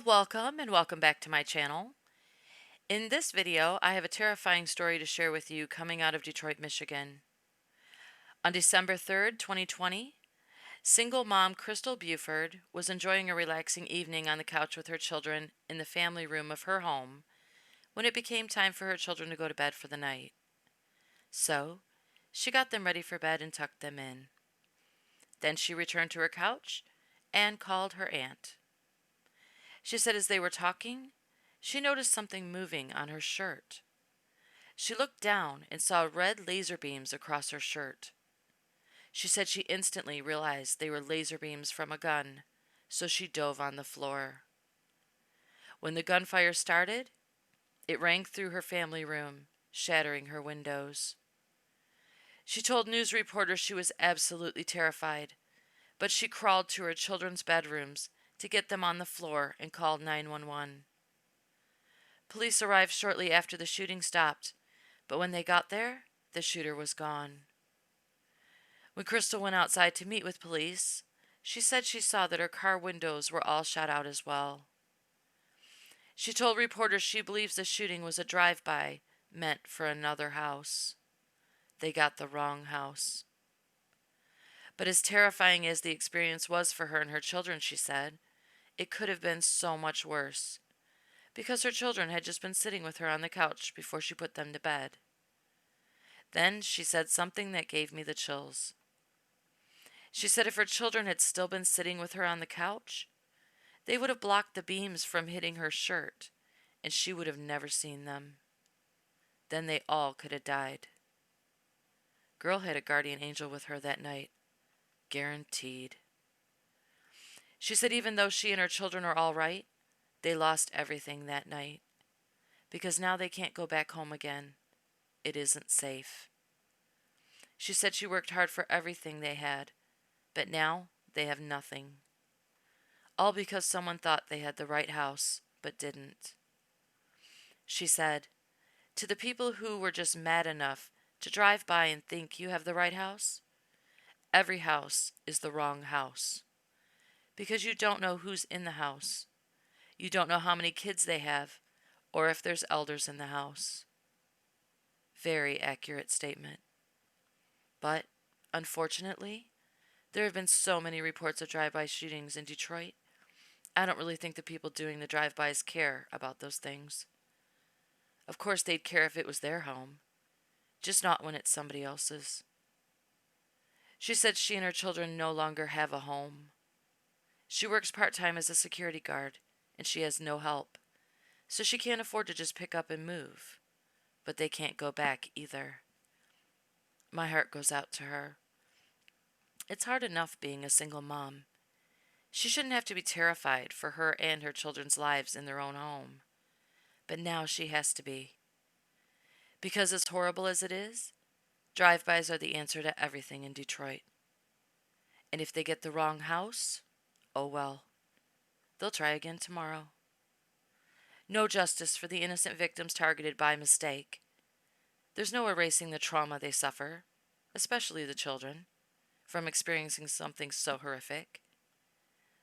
welcome and welcome back to my channel. In this video, I have a terrifying story to share with you coming out of Detroit, Michigan. On December 3rd, 2020, single mom Crystal Buford was enjoying a relaxing evening on the couch with her children in the family room of her home when it became time for her children to go to bed for the night. So, she got them ready for bed and tucked them in. Then she returned to her couch and called her aunt. She said as they were talking, she noticed something moving on her shirt. She looked down and saw red laser beams across her shirt. She said she instantly realized they were laser beams from a gun, so she dove on the floor. When the gunfire started, it rang through her family room, shattering her windows. She told news reporters she was absolutely terrified, but she crawled to her children's bedrooms to get them on the floor and called 911. Police arrived shortly after the shooting stopped, but when they got there, the shooter was gone. When Crystal went outside to meet with police, she said she saw that her car windows were all shot out as well. She told reporters she believes the shooting was a drive-by meant for another house. They got the wrong house. But as terrifying as the experience was for her and her children, she said, it could have been so much worse, because her children had just been sitting with her on the couch before she put them to bed. Then she said something that gave me the chills. She said if her children had still been sitting with her on the couch, they would have blocked the beams from hitting her shirt, and she would have never seen them. Then they all could have died. Girl had a guardian angel with her that night. Guaranteed. She said even though she and her children are all right, they lost everything that night. Because now they can't go back home again. It isn't safe. She said she worked hard for everything they had, but now they have nothing. All because someone thought they had the right house, but didn't. She said, to the people who were just mad enough to drive by and think you have the right house, every house is the wrong house. Because you don't know who's in the house. You don't know how many kids they have, or if there's elders in the house. Very accurate statement. But, unfortunately, there have been so many reports of drive-by shootings in Detroit. I don't really think the people doing the drive-bys care about those things. Of course they'd care if it was their home, just not when it's somebody else's. She said she and her children no longer have a home. She works part-time as a security guard, and she has no help, so she can't afford to just pick up and move. But they can't go back either. My heart goes out to her. It's hard enough being a single mom. She shouldn't have to be terrified for her and her children's lives in their own home. But now she has to be. Because as horrible as it is, drive-bys are the answer to everything in Detroit. And if they get the wrong house, oh well. They'll try again tomorrow. No justice for the innocent victims targeted by mistake. There's no erasing the trauma they suffer, especially the children, from experiencing something so horrific.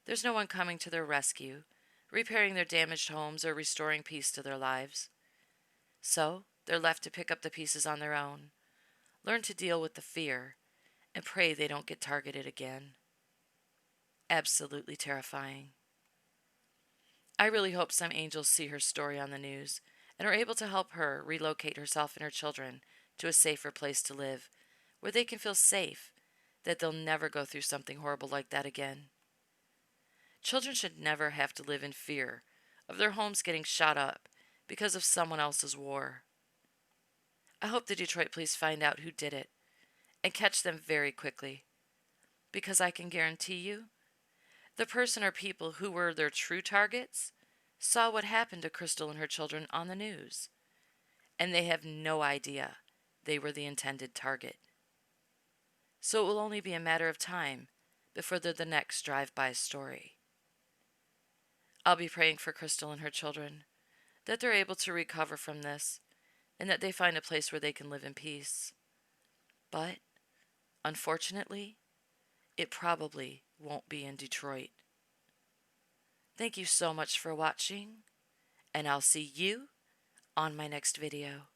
There's no one coming to their rescue, repairing their damaged homes or restoring peace to their lives. So, they're left to pick up the pieces on their own, learn to deal with the fear, and pray they don't get targeted again. Absolutely terrifying. I really hope some angels see her story on the news and are able to help her relocate herself and her children to a safer place to live, where they can feel safe, that they'll never go through something horrible like that again. Children should never have to live in fear of their homes getting shot up because of someone else's war. I hope the Detroit police find out who did it and catch them very quickly, because I can guarantee you, the person or people who were their true targets saw what happened to Crystal and her children on the news, and they have no idea they were the intended target. So it will only be a matter of time before they're the next drive-by story. I'll be praying for Crystal and her children, that they're able to recover from this, and that they find a place where they can live in peace. But, unfortunately, it probably won't be in Detroit. Thank you so much for watching, and I'll see you on my next video.